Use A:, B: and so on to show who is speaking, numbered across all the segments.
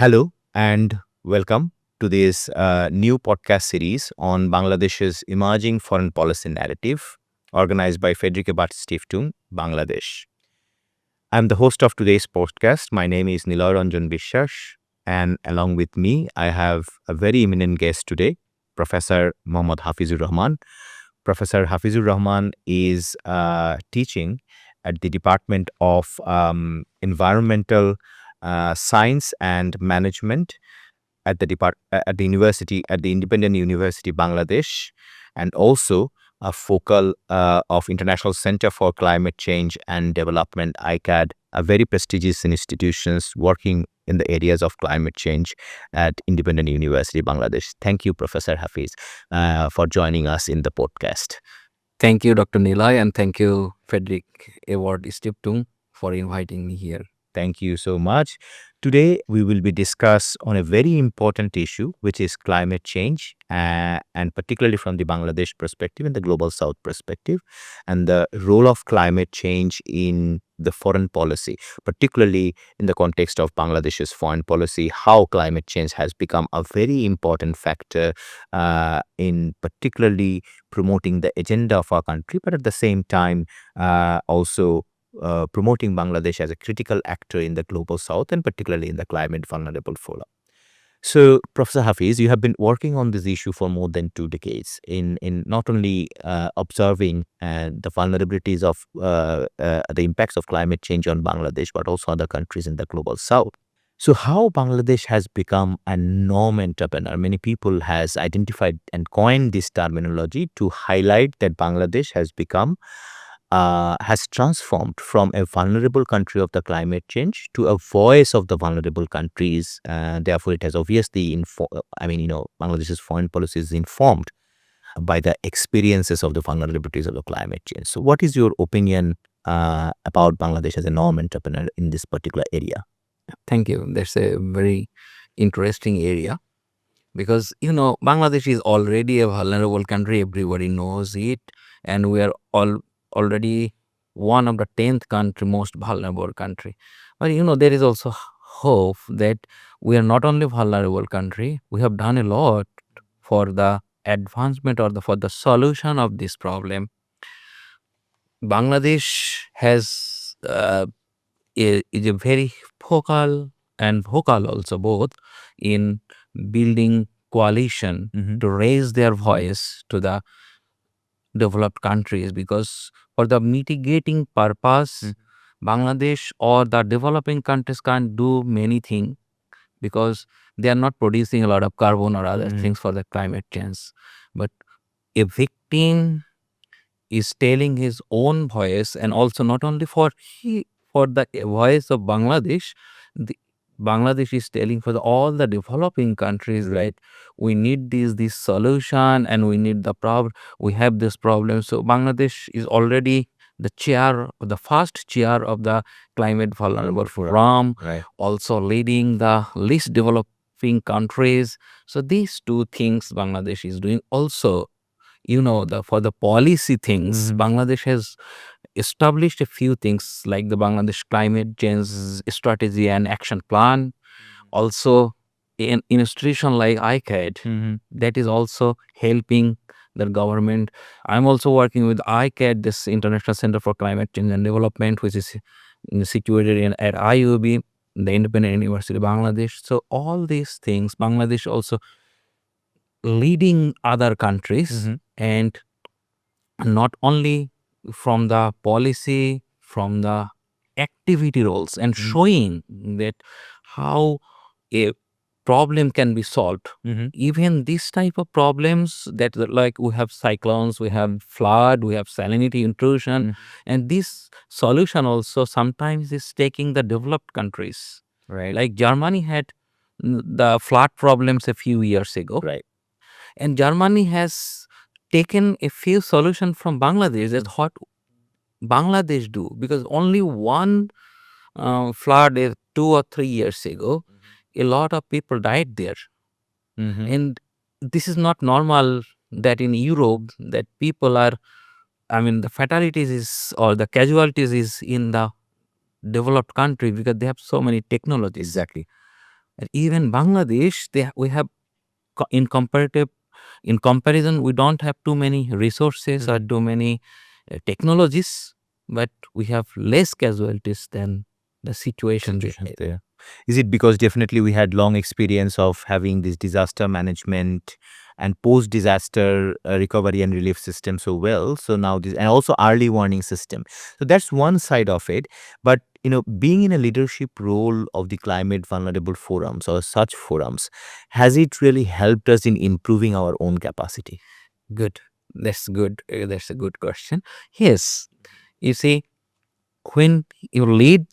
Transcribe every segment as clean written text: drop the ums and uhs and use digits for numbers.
A: Hello and welcome to this new podcast series on Bangladesh's emerging foreign policy narrative, organized by Federica Stiftung, Bangladesh. I'm the host of today's podcast. My name is Niloy Ranjan Biswas, and along with me, I have a very eminent guest today, Professor Mohammad Hafizur Rahman. Professor Hafizur Rahman is teaching at the Department of Environmental Science and Management at the university at the Independent University Bangladesh, and also a focal of International Center for Climate Change and Development (ICAD), a very prestigious institutions working in the areas of climate change at Independent University Bangladesh. Thank you, Professor Hafiz, for joining us in the podcast.
B: Thank you, Dr. Nilay, and thank you, Frederick Award Stiftung, for inviting me here.
A: Thank you so much. Today, we will be discuss on a very important issue, which is climate change, and particularly from the Bangladesh perspective and the Global South perspective, and the role of climate change in the foreign policy, particularly in the context of Bangladesh's foreign policy, how climate change has become a very important factor in particularly promoting the agenda of our country, but at the same time, also promoting Bangladesh as a critical actor in the Global South and particularly in the climate vulnerable forum. So, Professor Hafiz, you have been working on this issue for more than 2 decades in not only observing the vulnerabilities of the impacts of climate change on Bangladesh, but also other countries in the Global South. So, how Bangladesh has become a norm entrepreneur? Many people has identified and coined this terminology to highlight that Bangladesh has transformed from a vulnerable country of the climate change to a voice of the vulnerable countries. Therefore, it has obviously, Bangladesh's foreign policy is informed by the experiences of the vulnerabilities of the climate change. So, what is your opinion about Bangladesh as a norm entrepreneur in this particular area?
B: Thank you. That's a very interesting area because, Bangladesh is already a vulnerable country. Everybody knows it. And we are already one of the 10th country, most vulnerable country. But, there is also hope that we are not only vulnerable country, we have done a lot for the advancement or for the solution of this problem. Bangladesh is a very focal and vocal also both in building coalition to raise their voice to the developed countries, because for the mitigating purpose, Bangladesh or the developing countries can't do many things because they are not producing a lot of carbon or other things for the climate change. But a victim is telling his own voice, and also not only for the voice of Bangladesh, Bangladesh is telling for all the developing countries, right? We need this solution, and we need we have this problem. So Bangladesh is already the first chair of the climate vulnerable forum,
A: Right.
B: also leading the least developing countries. So these two things Bangladesh is doing. Also, for the policy things, Bangladesh has established a few things like the Bangladesh climate change strategy and action plan. Also, an institution like ICAD that is also helping the government. I'm also working with ICAD, this International Center for Climate Change and Development, which is situated at IUB, the Independent University of Bangladesh. So all these things, Bangladesh also leading other countries, and not only from the policy, from the activity roles, and showing that how a problem can be solved. Even this type of problems that like we have cyclones, we have flood, we have salinity intrusion, and this solution also sometimes is taking the developed countries.
A: Right.
B: Like Germany had the flood problems a few years ago.
A: Right.
B: And Germany has taken a few solutions from Bangladesh. That's what Bangladesh do, because only one flood 2 or 3 years ago, a lot of people died there. And this is not normal that in Europe that people are, the fatalities is or the casualties is in the developed country because they have so many technologies.
A: Exactly.
B: And even Bangladesh, we have in comparison, we don't have too many resources or too many technologies, but we have less casualties than the situation
A: situations there. Is it because definitely we had long experience of having this disaster management and post-disaster recovery and relief system so well? So now this, and also early warning system. So that's one side of it. But being in a leadership role of the climate vulnerable forums or such forums, has it really helped us in improving our own capacity?
B: Good. That's good. That's a good question. Yes. You see, when you lead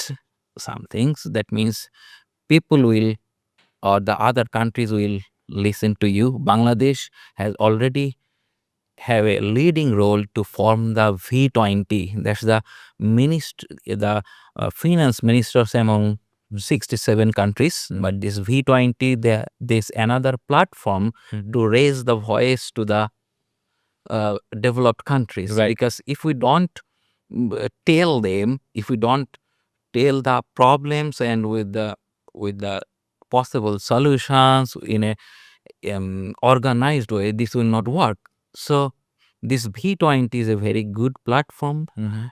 B: some things, that means people will, or the other countries will listen to you. Bangladesh has already have a leading role to form the V20. That's the finance ministers among 67 countries. But this V20, there's another platform to raise the voice to the developed countries.
A: Right.
B: Because if we don't tell them, if we don't tell the problems and with the possible solutions in a organized way, this will not work. So this V20 is a very good platform,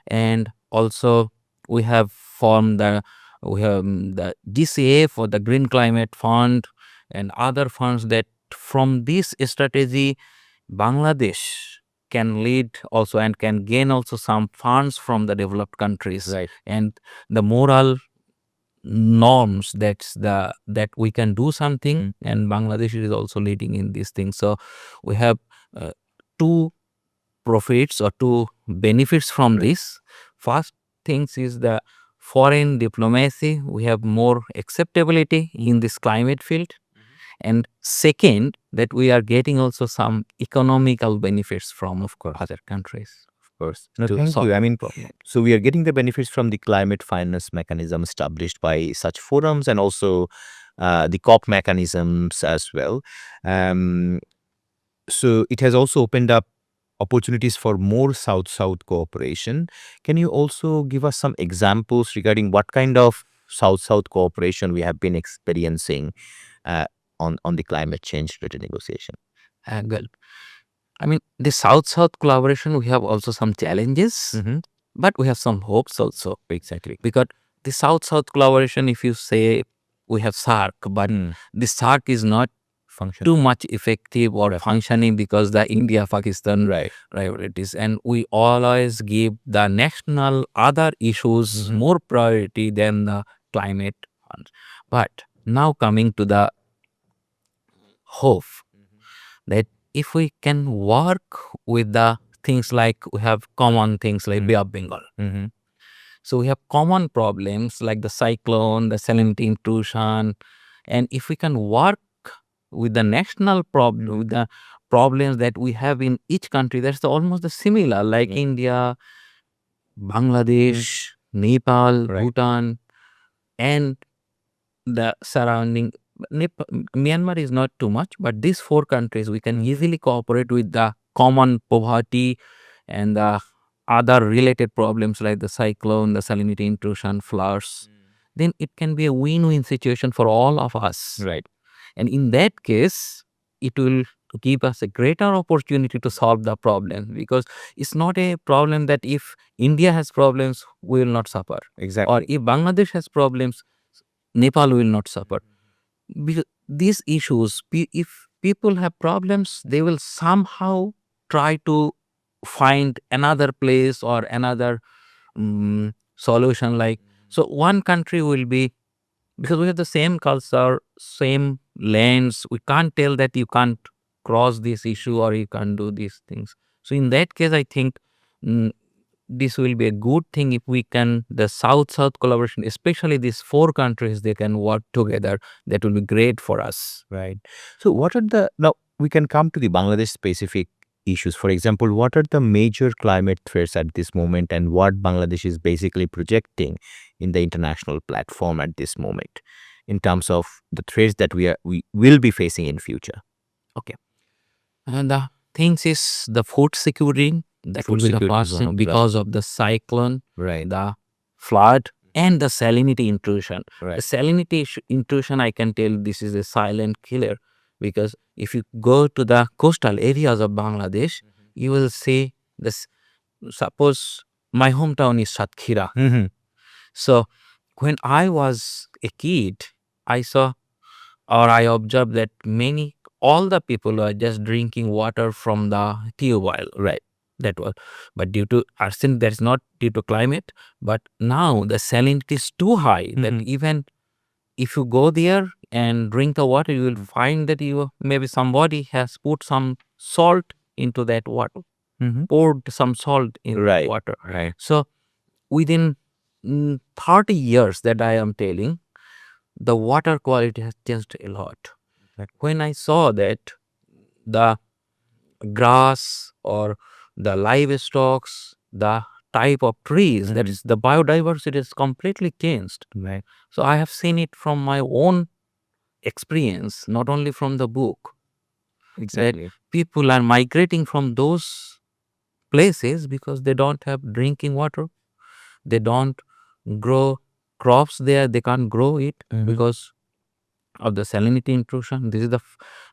B: and also we have formed the GCA for the Green Climate Fund and other funds that from this strategy Bangladesh can lead also and can gain also some funds from the developed countries.
A: Right.
B: And the moral norms that we can do something, and Bangladesh is also leading in these things. So we have two profits or two benefits from this. First things is the foreign diplomacy. We have more acceptability in this climate field. And second, that we are getting also some economical benefits from, of course, other countries.
A: Of course. No,
B: To
A: thank
B: solve
A: you. I
B: the
A: mean,
B: problem.
A: so we are getting the benefits from the climate finance mechanism established by such forums and also the COP mechanisms as well. Um, so it has also opened up opportunities for more South-South cooperation. Can you also give us some examples regarding what kind of South-South cooperation we have been experiencing uh, on the climate change related negotiation?
B: Good. I mean, the South-South collaboration, we have also some challenges, but we have some hopes also.
A: Exactly.
B: Because the South-South collaboration, if you say we have SARC, but the SARC is not too much effective or functioning because the India-Pakistan rivalries. And we always give the national other issues more priority than the climate ones. But now coming to the hope that if we can work with the things like we have common things like Bay of Bengal. So we have common problems like the cyclone, the salinity intrusion, and if we can work with the national problem, with the problems that we have in each country, that's almost the similar, like India, Bangladesh, Nepal, Bhutan, and the surrounding. Myanmar is not too much, but these four countries we can easily cooperate with the common poverty and the other related problems like the cyclone, the salinity intrusion, floods. Then it can be a win-win situation for all of us.
A: Right.
B: And in that case, it will give us a greater opportunity to solve the problem, because it's not a problem that if India has problems, we will not suffer.
A: Exactly.
B: Or if Bangladesh has problems, Nepal will not suffer. Because these issues, if people have problems, they will somehow try to find another place or another solution. Like, so one country will be, because we have the same culture, same lands, we can't tell that you can't cross this issue or you can't do these things. So in that case, I think this will be a good thing if we can, the South-South collaboration, especially these four countries, they can work together. That will be great for us.
A: Right. So what are the, now we can come to the Bangladesh specific issues. For example, what are the major climate threats at this moment and what Bangladesh is basically projecting in the international platform at this moment in terms of the threats that we will be facing in future?
B: Okay. And the things is the food security, that
A: Food
B: will be the
A: security is
B: first
A: one
B: thing
A: of the,
B: because of the cyclone,
A: right.
B: the flood, and the salinity intrusion. The
A: Right.
B: salinity intrusion, I can tell this is a silent killer, because if you go to the coastal areas of Bangladesh, you will see this. Suppose my hometown is Satkhira. So when I was a kid, I saw or I observed that all the people were just drinking water from the tube well. Right. That was, but due to arsenic, that's not due to climate. But now the salinity is too high that even if you go there and drink the water, you will find that maybe somebody has put some salt into that water, poured some salt in
A: Right.
B: water.
A: Right.
B: So within 30 years that I am telling, the water quality has changed a lot. When I saw that the grass or the livestock, the type of trees, that is the biodiversity is completely changed.
A: Right.
B: So I have seen it from my own experience, not only from the book, that people are migrating from those places because they don't have drinking water. They don't grow crops there. They can't grow it because of the salinity intrusion. This is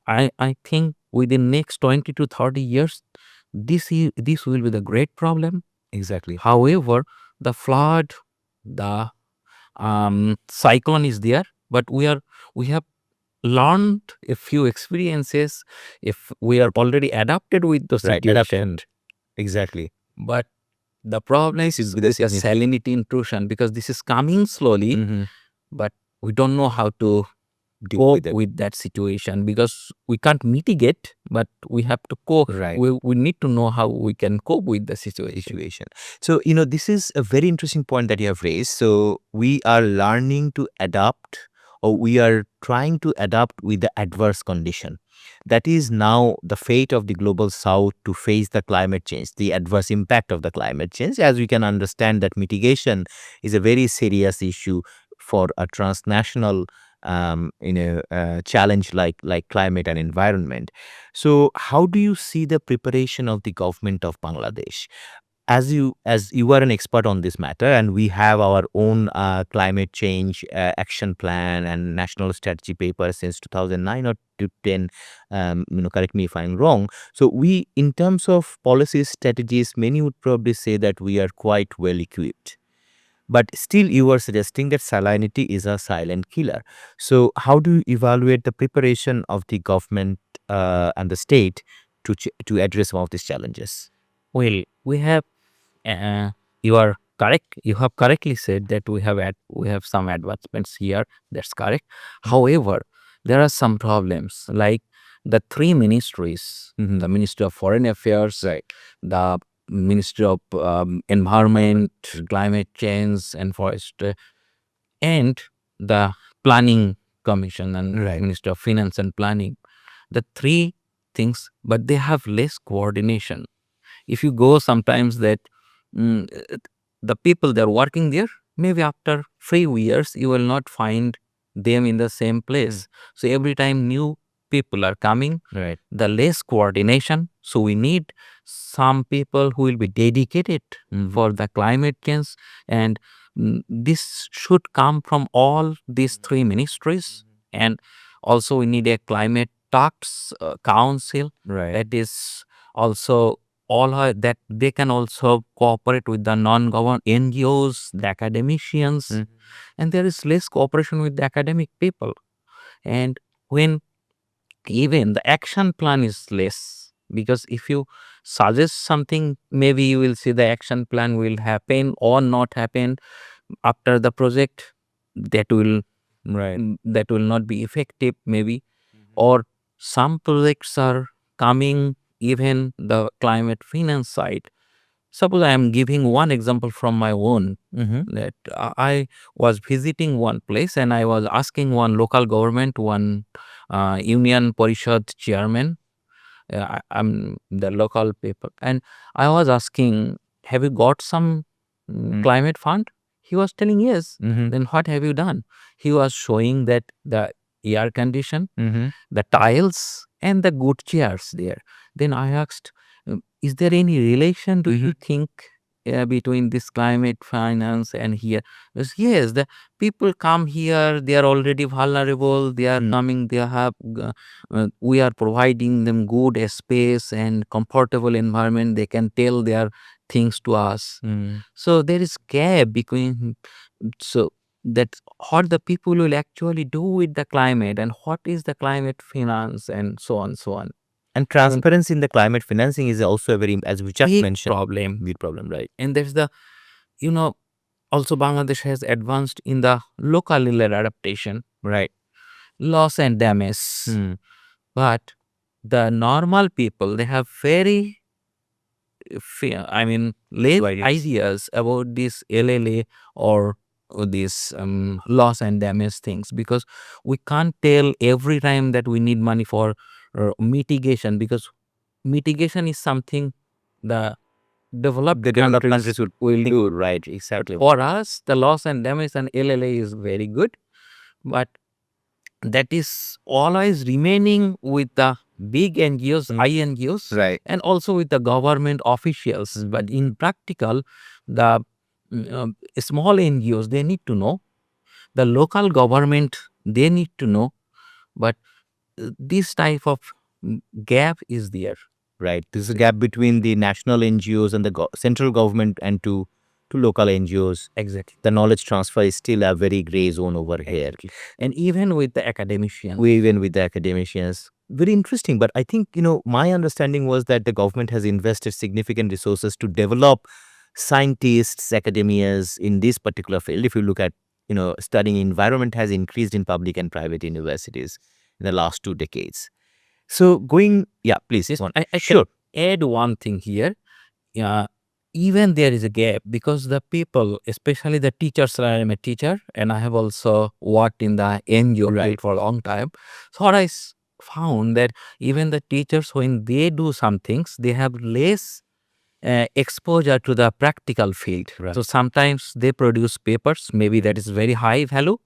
B: I think within next 20 to 30 years, this will be the great problem.
A: Exactly.
B: However, the flood, the cyclone is there, but we have learned a few experiences. If we are already adapted with the
A: Right.
B: situation,
A: Exactly.
B: but the problem is with the salinity intrusion, because this is coming slowly, but we don't know how to cope with that situation, because we can't mitigate, but we have to cope.
A: Right.
B: We need to know how we can cope with the situation.
A: So, this is a very interesting point that you have raised. So, we are learning to adapt, or we are trying to adapt with the adverse condition. That is now the fate of the global south, to face the climate change, the adverse impact of the climate change. As we can understand, that mitigation is a very serious issue for a transnational challenge like climate and environment. So how do you see the preparation of the government of Bangladesh? As you are an expert on this matter, and we have our own climate change action plan and national strategy paper since 2009 or 2010. Correct me if I'm wrong. So we, in terms of policy strategies, many would probably say that we are quite well equipped. But still, you are suggesting that salinity is a silent killer. So, how do you evaluate the preparation of the government and the state to address some of these challenges?
B: Well, we have you are correct. You have correctly said that we have some advancements here. That's correct. However, there are some problems, like the three ministries: the Ministry of Foreign Affairs,
A: Right.
B: the Ministry of Environment, Climate Change, and Forestry, and the Planning Commission and
A: Right.
B: Ministry of Finance and Planning. The three things, but they have less coordination. If you go sometimes that mm, uh, the people that are working there, maybe after few years you will not find them in the same place. So every time new people are coming,
A: Right.
B: the less coordination. So we need some people who will be dedicated for the climate change, and this should come from all these three ministries. And also we need a climate talks council,
A: Right.
B: that is also that they can also cooperate with the non-government NGOs, the academicians, and there is less cooperation with the academic people. And when even the action plan is less, because if you suggest something, maybe you will see the action plan will happen or not happen after the project. That will
A: Right.
B: that will not be effective, maybe. Or some projects are coming, even the climate finance side. Suppose I am giving one example from my own, that I was visiting one place and I was asking one local government, one union parishad chairman, I'm the local people, and I was asking, have you got some climate fund? He was telling yes. Then what have you done? He was showing that the air condition, the tiles, and the good chairs there. Then I asked, is there any relation, do you think, between this climate finance and here. Because yes, the people come here, they are already vulnerable, they are coming, they have, we are providing them good space and comfortable environment, they can tell their things to us. So there is gap between, so that what the people will actually do with the climate and what is the climate finance and so on, so on.
A: And transparency in the climate financing is also a very, as we just
B: Big
A: mentioned,
B: problem.
A: big problem, right?
B: And there's the, also Bangladesh has advanced in the local adaptation,
A: Right.
B: loss and damage. But the normal people, they have very, less ideas about this LLA or this loss and damage things, because we can't tell every time that we need money for mitigation, because mitigation is something the developed countries will
A: think,
B: do.
A: right, exactly.
B: For us, the loss and damage and LLA is very good, but that is always remaining with the big NGOs, INGOs,
A: Right.
B: and also with the government officials. But in practical, the small NGOs, they need to know. The local government, they need to know. But this type of gap is there.
A: Right. There's a gap between the national NGOs and the central government and to local NGOs.
B: Exactly.
A: The knowledge transfer is still a very gray zone over here.
B: And even with the academicians.
A: Even with the academicians. Very interesting. But I think, my understanding was that the government has invested significant resources to develop scientists, academias in this particular field. If you look at, studying environment has increased in public and private universities in the last 2 decades. So yeah, please.
B: Yes,
A: Go on.
B: I can add one thing here. Even there is a gap because the people, especially the teachers, I'm a teacher and I have also worked in the NGO field for a long time. So what I found that even the teachers, when they do some things, they have less exposure to the practical field. So sometimes they produce papers, maybe that is very high value,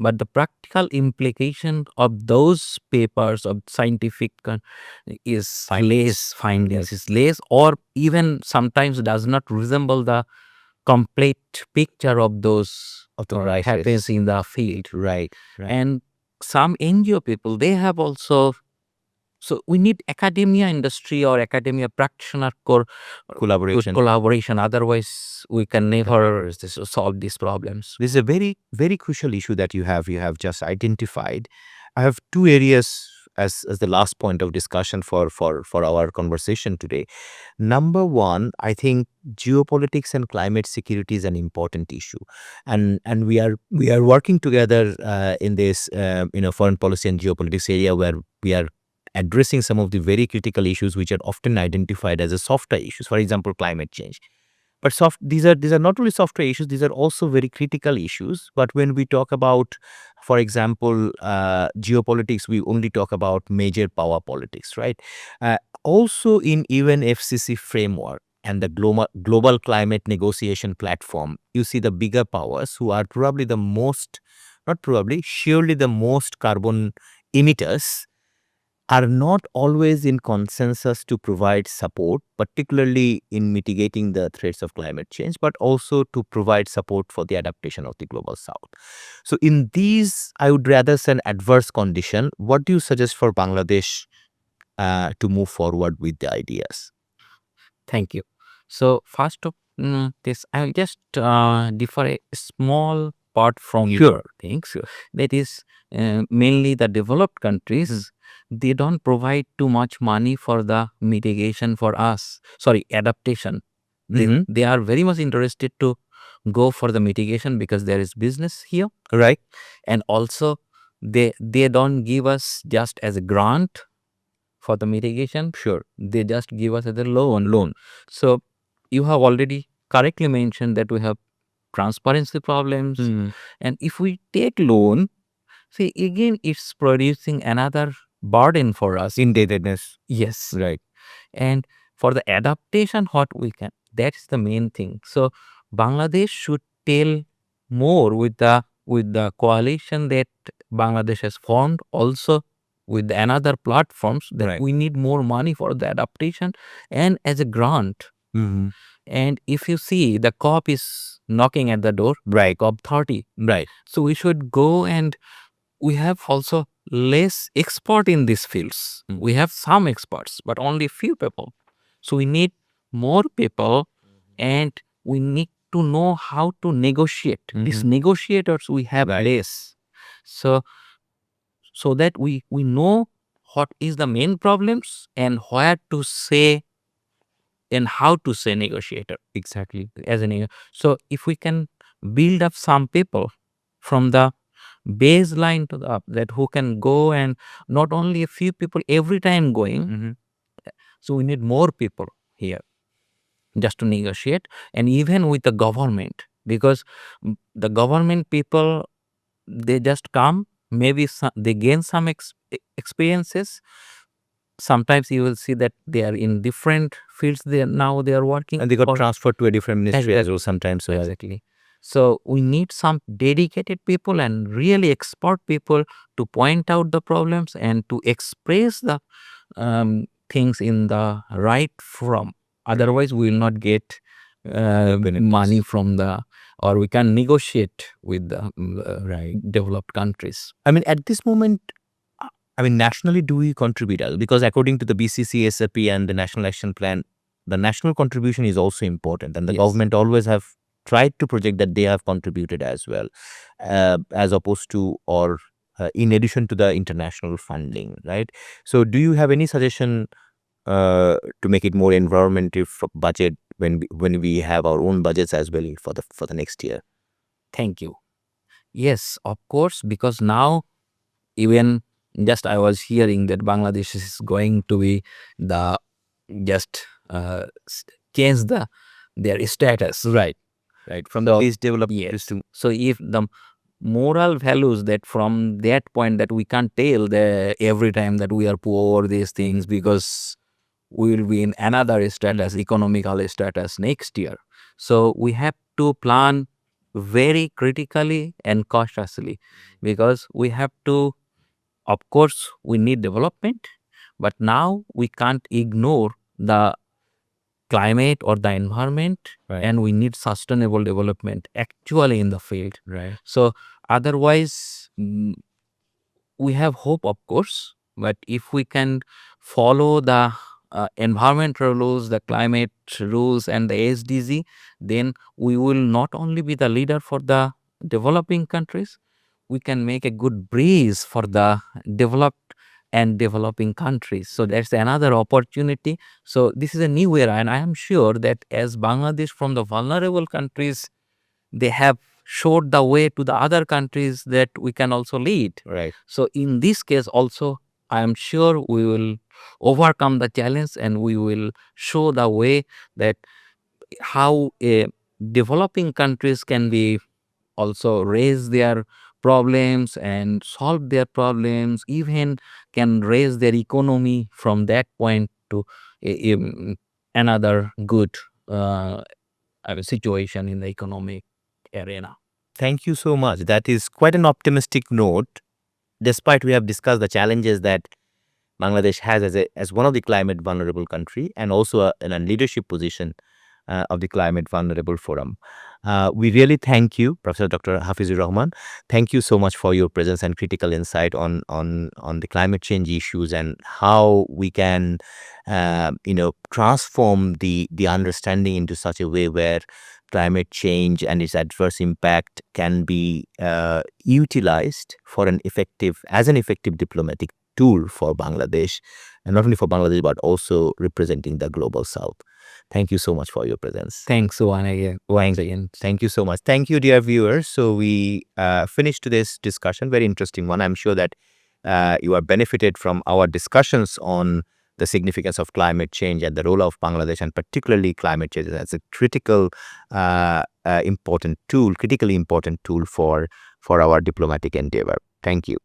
B: but the practical implication of those papers of scientific is less, findings is less, or even sometimes does not resemble the complete picture of those
A: Of the crisis.
B: happens in the field.
A: Right.
B: And some NGO people, they have also, so we need academia industry or academia practitioner collaboration. Otherwise, we can never solve these problems.
A: This is a very, very crucial issue that you have just identified. I have 2 areas as the last point of discussion for our conversation today. Number 1, I think geopolitics and climate security is an important issue, and we are working together in this foreign policy and geopolitics area, where we are addressing some of the very critical issues which are often identified as a softer issues. For example, climate change. But these are not only software issues; these are also very critical issues. But when we talk about, for example, geopolitics, we only talk about major power politics, right? Also, in even FCC framework and the global climate negotiation platform, you see the bigger powers who are probably the most, not probably, surely the most carbon emitters, are not always in consensus to provide support, particularly in mitigating the threats of climate change, but also to provide support for the adaptation of the global south. So in these, I would rather say an adverse condition, what do you suggest for Bangladesh to move forward with the ideas?
B: Thank you. So first of this, I'll just differ a small part from your things. That is mainly the developed countries. They don't provide too much money for the mitigation for us. Sorry, adaptation. They are very much interested to go for the mitigation because there is business here,
A: Right.
B: and also they don't give us just as a grant for the mitigation.
A: Sure.
B: They just give us as a loan. So you have already correctly mentioned that we have transparency problems, and if we take loan, see, again it's producing another burden for us.
A: Indebtedness.
B: Yes.
A: Right.
B: And for the adaptation, what we can, that's the main thing. So Bangladesh should tell more with the coalition that Bangladesh has formed, also with the another platforms, that we need more money for the adaptation and as a grant.
A: Mhm.
B: And if you see the COP is knocking at the door,
A: Right.
B: COP 30.
A: Right.
B: So we should go, and we have also less expert in these fields. We have some experts, but only few people. So we need more people, and we need to know how to negotiate. These negotiators we have
A: Right.
B: less. So that we know what is the main problems and where to say and how to say negotiator
A: Exactly.
B: as so if we can build up some people from the baseline to the up, that who can go, and not only a few people every time going. So we need more people here just to negotiate, and even with the government, because the government people, they just come, maybe they gain some experiences. Sometimes you will see that they are in different fields, they are working,
A: And they got
B: or
A: transferred to a different ministry as
B: exactly,
A: well sometimes. So
B: exactly. So we need some dedicated people and really expert people to point out the problems and to express the things in the right forum. Otherwise, we will not get money from the, or we can negotiate with the
A: right.
B: developed countries.
A: I mean, at this moment, I mean, nationally, do we contribute? Because according to the BCC, SAP, and the National Action Plan, the national contribution is also important, and the
B: Yes.
A: government always have tried to project that they have contributed as well, as opposed to, or in addition to the international funding, right? So, do you have any suggestion to make it more environmental budget when we have our own budgets as well for the next year?
B: Thank you. Yes, of course, because now even just I was hearing that Bangladesh is going to be the just change their status.
A: Right. From the least developed
B: Yes.
A: to
B: So if the moral values, that from that point, that we can't tell the every time that we are poor, these things, because we will be in another status, economical status next year. So we have to plan very critically and cautiously, because we have to, of course, we need development, but now we can't ignore the climate or the environment,
A: right.
B: and we need sustainable development actually in the field.
A: Right.
B: So otherwise, we have hope, of course, but if we can follow the environmental rules, the climate rules, and the SDG, then we will not only be the leader for the developing countries, we can make a good breeze for the developed and developing countries. So that's another opportunity. So this is a new era, and I am sure that as Bangladesh from the vulnerable countries, they have showed the way to the other countries that we can also lead.
A: Right.
B: So in this case also, I am sure we will overcome the challenge, and we will show the way that how developing countries can be also raise their problems and solve their problems, even can raise their economy from that point to another good situation in the economic arena.
A: Thank you so much. That is quite an optimistic note. Despite we have discussed the challenges that Bangladesh has as one of the climate vulnerable country, and also in a leadership position of the Climate Vulnerable Forum. We really thank you, Professor Dr. Hafizur Rahman. Thank you so much for your presence and critical insight on the climate change issues, and how we can transform the understanding into such a way where climate change and its adverse impact can be utilized for an effective diplomatic tool for Bangladesh, and not only for Bangladesh but also representing the global South. Thank you so much for your presence.
B: Thanks one again. Once again.
A: Thank you so much. Thank you, dear viewers. So we finished today's discussion, very interesting one. I'm sure that you are benefited from our discussions on the significance of climate change and the role of Bangladesh, and particularly climate change as a critically important tool for our diplomatic endeavor. Thank you.